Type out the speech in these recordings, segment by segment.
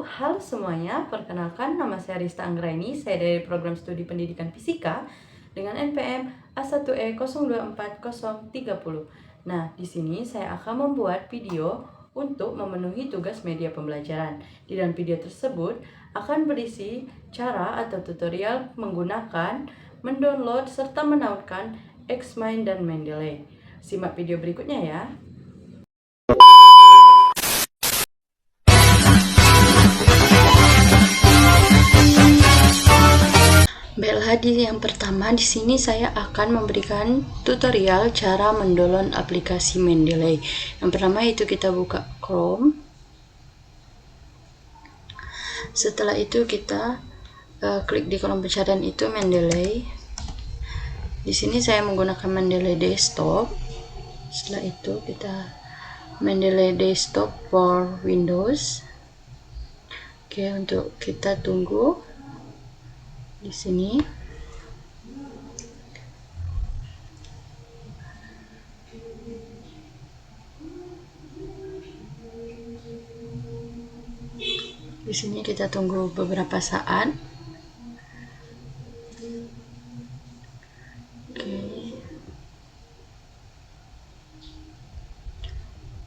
Halo semuanya, perkenalkan nama saya Rista Anggraini, saya dari program studi pendidikan fisika dengan NPM A1E024030. Nah, di sini saya akan membuat video untuk memenuhi tugas media pembelajaran. Di dalam video tersebut akan berisi cara atau tutorial menggunakan, mendownload, serta menautkan Xmind dan Mendeley. Simak video berikutnya ya. Baiklah, yang pertama di sini saya akan memberikan tutorial cara mendownload aplikasi Mendeley. Yang pertama itu kita buka Chrome. Setelah itu kita klik di kolom pencarian itu Mendeley. Di sini saya menggunakan Mendeley Desktop. Setelah itu kita Mendeley Desktop for Windows. Oke, untuk kita tunggu di sini. Di sini kita tunggu beberapa saat. Oke.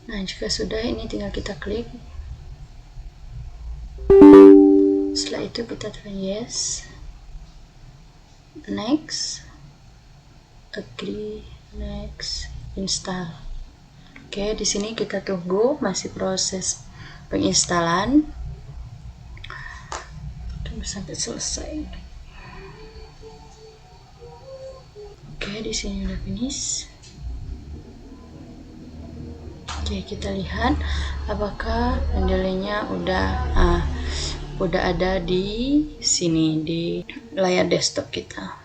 Nah, jika sudah, ini tinggal kita klik. Setelah itu kita tekan yes, next, agree, next, install. Oke, di sini kita tunggu, masih proses penginstalan. Tunggu sampai selesai. Oke, di sini udah finish. Oke, kita lihat apakah Mendeley-nya udah ada di sini di layar desktop kita.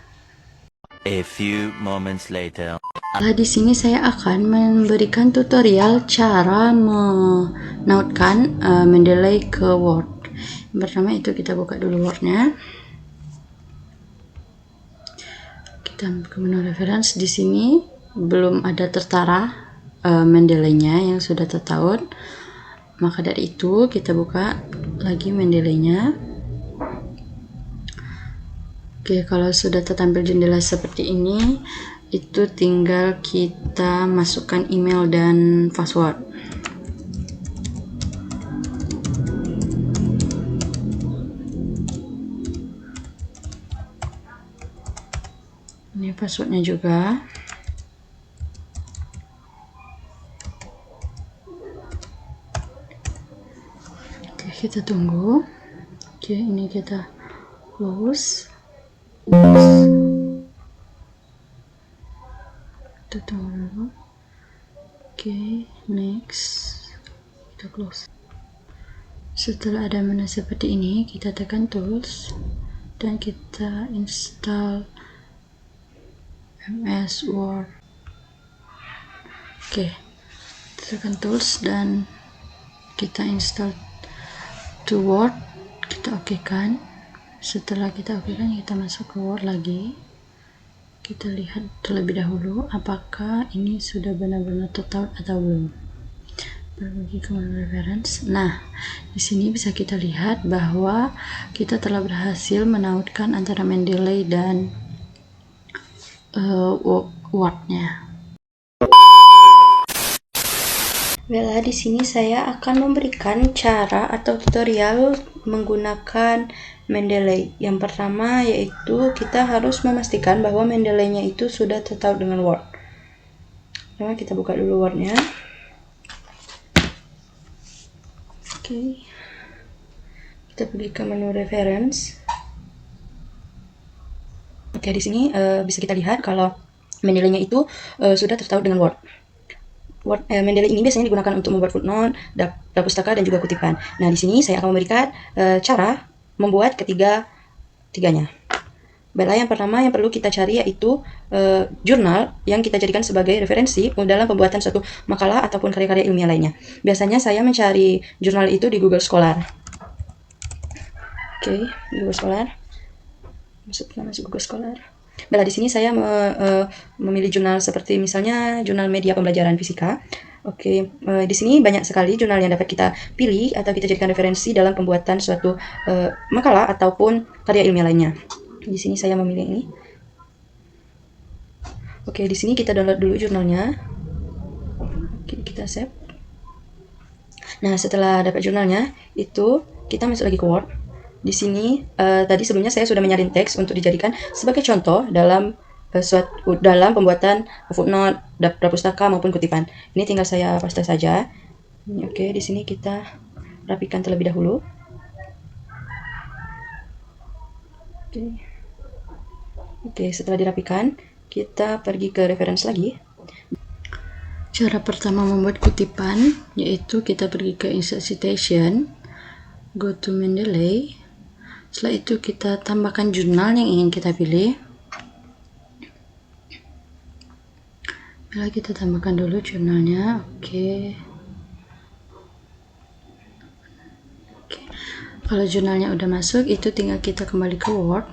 A few moments later. Di sini saya akan memberikan tutorial cara menautkan Mendeley ke Word. Yang pertama itu kita buka dulu Word-nya. Kita ke menu reference. Di sini belum ada tertara Mendeley-nya yang sudah tertaut. Maka dari itu kita buka lagi Mendeley-nya. Oke, kalau sudah tertampil jendela seperti ini, itu tinggal kita masukkan email dan password. Ini passwordnya juga. Oke, kita tunggu. Oke, ini kita close. Kita tunggu dulu. Oke, next. Kita close. Setelah ada menu seperti ini, kita tekan tools dan kita install MS Word. Oke, tekan tools dan kita install to Word. Kita okekan. Setelah kita okekan, kita masuk ke Word lagi. Kita lihat terlebih dahulu apakah ini sudah benar-benar tertaut atau belum. Pergi ke menu reference. Nah, di sini bisa kita lihat bahwa kita telah berhasil menautkan antara Mendeley dan Word-nya. Baiklah, di sini saya akan memberikan cara atau tutorial menggunakan Mendeley. Yang pertama yaitu kita harus memastikan bahwa Mendeley-nya itu sudah tertaut dengan Word. Nah, kita buka dulu Word-nya. Oke. Kita pergi ke menu reference. Oke, di sini bisa kita lihat kalau Mendeley-nya itu sudah tertaut dengan Word. Mendeley ini biasanya digunakan untuk membuat footnote, daftar pustaka, dan juga kutipan. Nah, di sini saya akan memberikan cara membuat ketiga-tiganya. Baiklah, yang pertama yang perlu kita cari yaitu jurnal yang kita jadikan sebagai referensi dalam pembuatan suatu makalah ataupun karya-karya ilmiah lainnya. Biasanya saya mencari jurnal itu di Google Scholar. Oke, Google Scholar. Masuk Google Scholar. Baiklah, di sini saya memilih jurnal seperti misalnya jurnal media pembelajaran fisika. Oke, di sini banyak sekali jurnal yang dapat kita pilih atau kita jadikan referensi dalam pembuatan suatu makalah ataupun karya ilmiah lainnya. Di sini saya memilih ini. Oke, di sini kita download dulu jurnalnya. Oke, kita save. Nah, setelah dapat jurnalnya, itu kita masuk lagi ke Word. Di sini tadi sebelumnya saya sudah menyaring teks untuk dijadikan sebagai contoh dalam dalam pembuatan footnote, prapustaka maupun kutipan. Ini tinggal saya paste saja. Oke, di sini kita rapikan terlebih dahulu. Oke, setelah dirapikan, kita pergi ke reference lagi. Cara pertama membuat kutipan yaitu kita pergi ke insert citation, go to Mendeley. Setelah itu kita tambahkan jurnal yang ingin kita pilih. Bila kita tambahkan dulu jurnalnya, oke. Kalau jurnalnya udah masuk, itu tinggal kita kembali ke Word.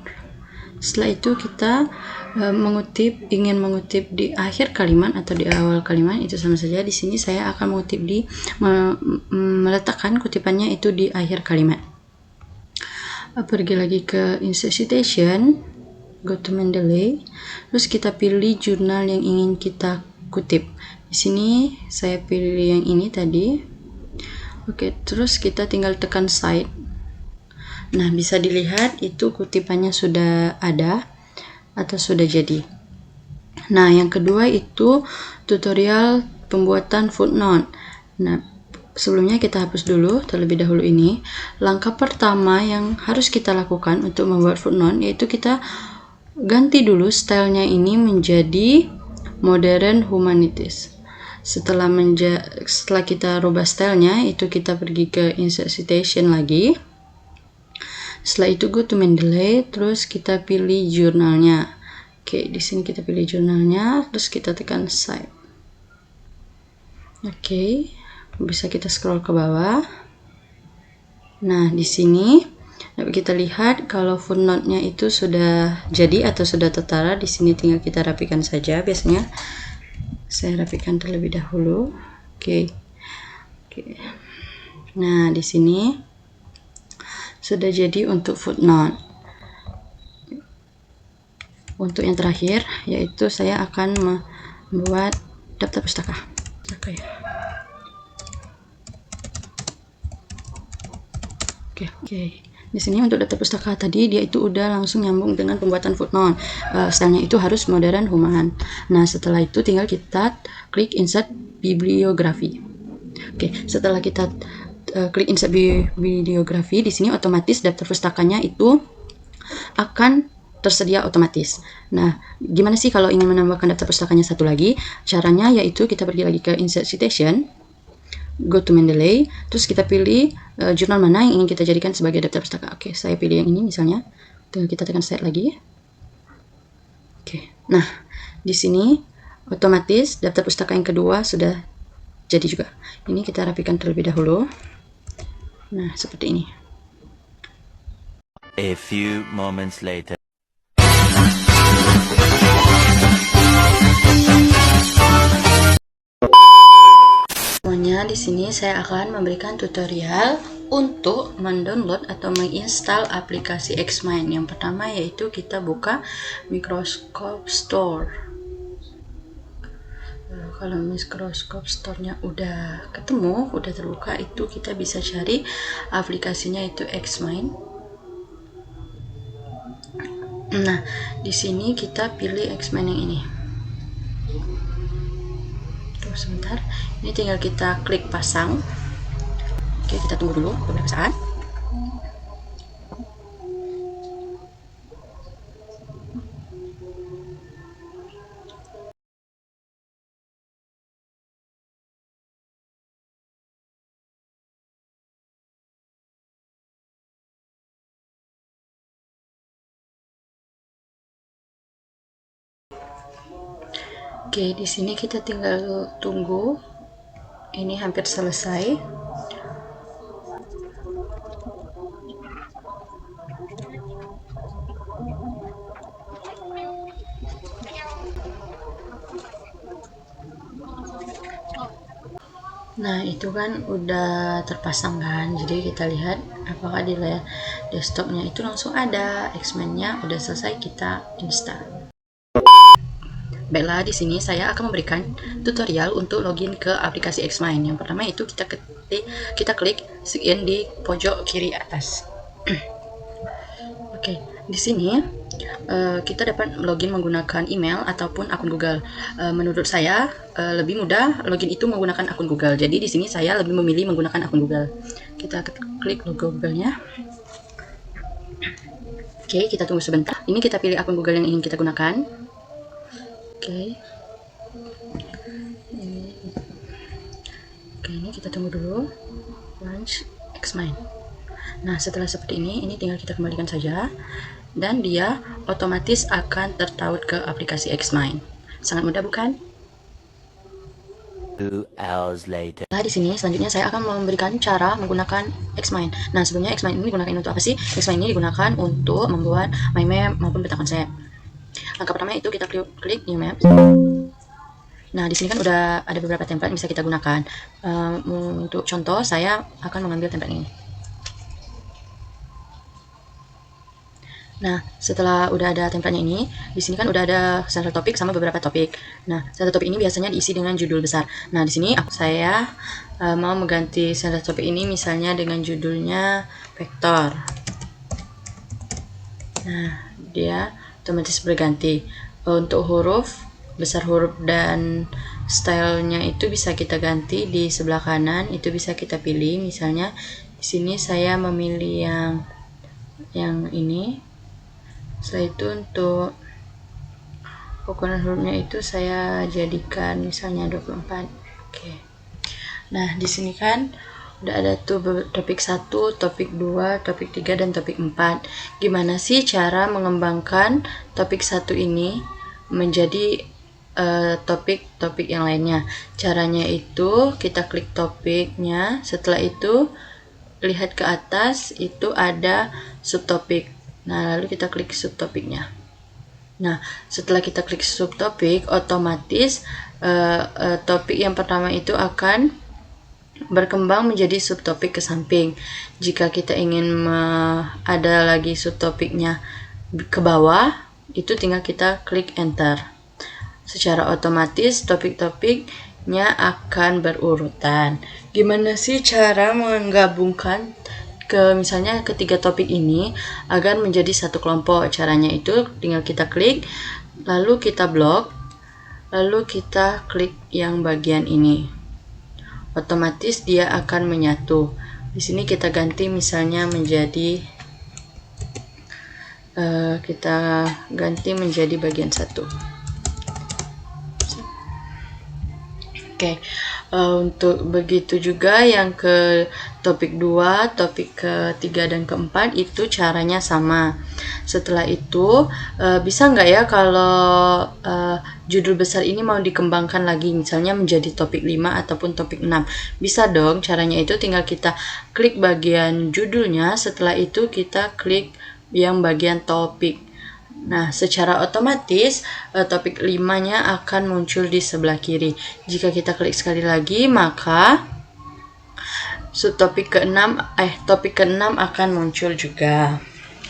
Setelah itu kita ingin mengutip di akhir kalimat atau di awal kalimat, itu sama saja. Di sini saya akan mengutip meletakkan kutipannya itu di akhir kalimat. Pergi lagi ke insert citation, go to Mendeley, terus kita pilih jurnal yang ingin kita kutip. Di sini saya pilih yang ini tadi. Oke, terus kita tinggal tekan cite. Nah, bisa dilihat itu kutipannya sudah ada atau sudah jadi. Nah, yang kedua itu tutorial pembuatan footnote. Nah, sebelumnya kita hapus dulu terlebih dahulu ini. Langkah pertama yang harus kita lakukan untuk membuat footnote yaitu kita ganti dulu stylenya ini menjadi modern humanities. Setelah kita rubah stylenya, itu kita pergi ke insert citation lagi. Setelah itu go to Mendeley, terus kita pilih jurnalnya. Oke, di sini kita pilih jurnalnya, terus kita tekan cite. Oke, bisa kita scroll ke bawah. Nah, di sini dapat kita lihat kalau footnote-nya itu sudah jadi atau sudah tertara. Di sini tinggal kita rapikan saja. Biasanya saya rapikan terlebih dahulu. Oke. Nah, di sini sudah jadi untuk footnote. Untuk yang terakhir, yaitu saya akan membuat daftar pustaka. Oke. Di sini untuk daftar pustaka tadi dia itu udah langsung nyambung dengan pembuatan footnote. Stylenya itu harus modern human. Nah, setelah itu tinggal kita klik insert bibliografi. Oke, setelah kita klik insert bibliografi, di sini otomatis daftar pustakanya itu akan tersedia otomatis. Nah, gimana sih kalau ingin menambahkan daftar pustakanya satu lagi? Caranya yaitu kita pergi lagi ke insert citation, go to Mendeley, terus kita pilih jurnal mana yang ingin kita jadikan sebagai daftar pustaka. Oke, saya pilih yang ini misalnya. Tinggal kita tekan set lagi. Oke. Nah, di sini otomatis daftar pustaka yang kedua sudah jadi juga. Ini kita rapikan terlebih dahulu. Nah, seperti ini. A few moments later. Semuanya di sini saya akan memberikan tutorial untuk mendownload atau menginstal aplikasi Xmind. Yang pertama yaitu kita buka Microscope Store. Kalau Microscope Store-nya udah ketemu, udah terbuka, itu kita bisa cari aplikasinya itu Xmind. Nah, di sini kita pilih Xmind yang ini. Tunggu sebentar. Ini tinggal kita klik pasang. Oke, kita tunggu dulu beberapa saat. Oke, di sini kita tinggal tunggu. Ini hampir selesai. Nah, itu kan udah terpasang kan, jadi kita lihat apakah di layar desktopnya itu langsung ada X-Men-nya, udah selesai kita install. Baiklah, di sini saya akan memberikan tutorial untuk login ke aplikasi Xmind. Yang pertama itu kita klik sign di pojok kiri atas. Oke, di sini kita dapat login menggunakan email ataupun akun Google. Menurut saya lebih mudah login itu menggunakan akun Google. Jadi di sini saya lebih memilih menggunakan akun Google. Kita klik logo Google-nya. Oke, kita tunggu sebentar. Ini kita pilih akun Google yang ingin kita gunakan. Oke. Ini kita tunggu dulu. Launch Xmind. Nah, setelah seperti ini tinggal kita kembalikan saja. Dan dia otomatis akan tertaut ke aplikasi Xmind. Sangat mudah bukan? 2 hours later. Nah, di sini selanjutnya saya akan memberikan cara menggunakan Xmind. Nah, sebelumnya Xmind ini digunakan untuk apa sih? Xmind ini digunakan untuk membuat mind map maupun peta konsep. Langkah pertama itu kita klik new map. Nah, di sini kan udah ada beberapa template yang bisa kita gunakan. Untuk contoh, saya akan mengambil template ini. Nah, setelah udah ada template-nya ini, di sini kan udah ada central topic sama beberapa topik. Nah, central topic ini biasanya diisi dengan judul besar. Nah, di sini saya mau mengganti central topic ini misalnya dengan judulnya vektor. Nah, dia otomatis berganti. Untuk huruf, besar huruf dan stylenya itu bisa kita ganti di sebelah kanan, itu bisa kita pilih. Misalnya di sini saya memilih yang ini. Setelah itu untuk ukuran hurufnya itu saya jadikan misalnya 24. Oke. Nah, di sini kan udah ada tuh topik 1, topik 2, topik 3 dan topik 4. Gimana sih cara mengembangkan topik 1 ini menjadi topik-topik yang lainnya? Caranya itu kita klik topiknya, setelah itu lihat ke atas itu ada subtopik. Nah, lalu kita klik subtopiknya. Nah, setelah kita klik subtopik, otomatis topik yang pertama itu akan berkembang menjadi subtopik ke samping. Jika kita ingin ada lagi subtopiknya ke bawah, itu tinggal kita klik enter. Secara otomatis topik-topiknya akan berurutan. Gimana sih cara menggabungkan misalnya ketiga topik ini agar menjadi satu kelompok? Caranya itu tinggal kita klik, lalu kita blok, lalu kita klik yang bagian ini. Otomatis dia akan menyatu. Di sini kita ganti misalnya menjadi bagian 1. Oke, untuk begitu juga yang ke topik 2, topik ke-3 dan ke-4 itu caranya sama. Setelah itu, bisa nggak ya kalau judul besar ini mau dikembangkan lagi, misalnya menjadi topik 5 ataupun topik 6. Bisa dong, caranya itu tinggal kita klik bagian judulnya, setelah itu kita klik yang bagian topik. Nah, secara otomatis topik 5-nya akan muncul di sebelah kiri. Jika kita klik sekali lagi, maka topik ke-6 akan muncul juga.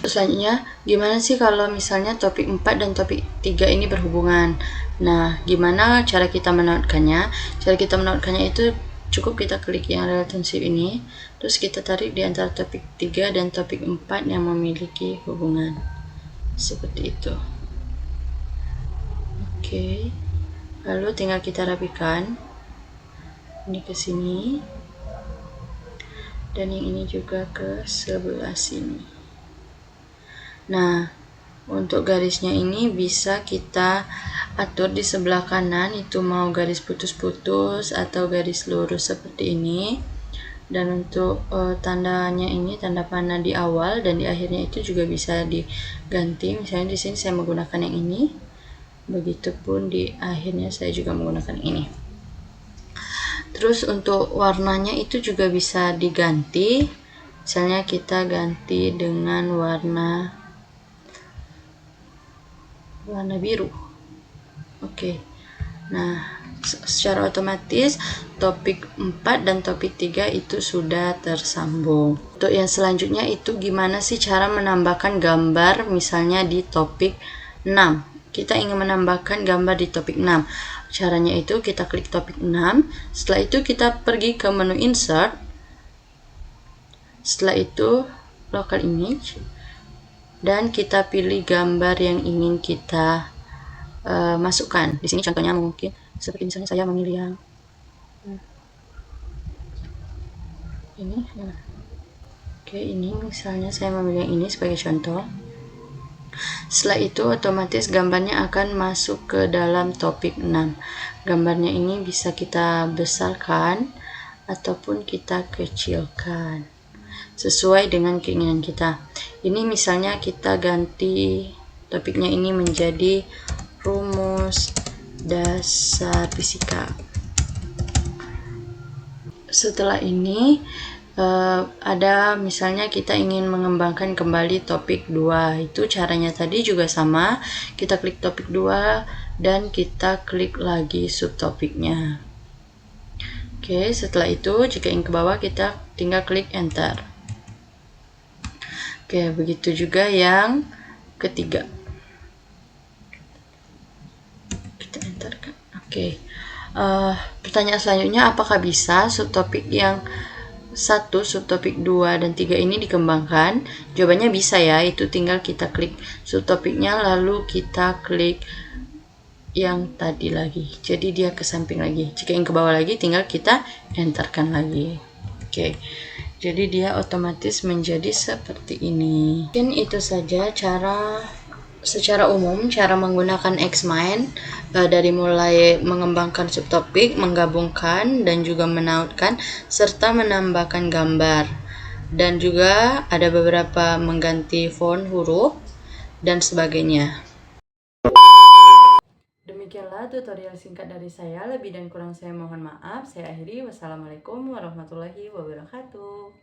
Selanjutnya, gimana sih kalau misalnya topik 4 dan topik 3 ini berhubungan? Nah, gimana cara kita menautkannya? Cara kita menautkannya itu cukup kita klik yang relationship ini, terus kita tarik di antara topik 3 dan topik 4 yang memiliki hubungan. Seperti itu. Oke. Lalu tinggal kita rapikan. Ini ke sini. Dan yang ini juga ke sebelah sini. Nah, untuk garisnya ini bisa kita atur di sebelah kanan, itu mau garis putus-putus atau garis lurus seperti ini. Dan untuk tandanya ini, tanda panah di awal dan di akhirnya itu juga bisa diganti. Misalnya di sini saya menggunakan yang ini, begitupun di akhirnya saya juga menggunakan ini. Terus untuk warnanya itu juga bisa diganti. Misalnya kita ganti dengan warna biru. Oke. Nah, secara otomatis topik 4 dan topik 3 itu sudah tersambung. Untuk yang selanjutnya itu gimana sih cara menambahkan gambar misalnya di topik 6. Kita ingin menambahkan gambar di topik 6. Caranya itu kita klik topik 6, setelah itu kita pergi ke menu insert, setelah itu local image, dan kita pilih gambar yang ingin kita masukkan. Di sini contohnya mungkin seperti misalnya saya memilih yang ini. Oke, ini misalnya saya memilih yang ini sebagai contoh. Setelah itu otomatis gambarnya akan masuk ke dalam topik 6. Gambarnya ini bisa kita besarkan ataupun kita kecilkan sesuai dengan keinginan kita. Ini misalnya kita ganti topiknya ini menjadi rumus dasar fisika. Setelah ini ada misalnya kita ingin mengembangkan kembali topik 2. Itu caranya tadi juga sama. Kita klik topik 2 dan kita klik lagi subtopiknya. Oke, setelah itu jika ingin ke bawah kita tinggal klik enter. Oke, begitu juga yang ketiga. Kita enter kan. Oke. Pertanyaan selanjutnya, apakah bisa subtopik yang 1, subtopik 2 dan 3 ini dikembangkan? Jawabannya bisa ya, itu tinggal kita klik subtopiknya lalu kita klik yang tadi lagi. Jadi dia ke samping lagi. Jika ingin ke bawah lagi tinggal kita enterkan lagi. Oke. Jadi dia otomatis menjadi seperti ini. Mungkin itu saja secara umum cara menggunakan Xmind dari mulai mengembangkan subtopik, menggabungkan dan juga menautkan serta menambahkan gambar, dan juga ada beberapa mengganti font, huruf dan sebagainya. Demikianlah tutorial singkat dari saya, lebih dan kurang saya mohon maaf. Saya akhiri, wassalamualaikum warahmatullahi wabarakatuh.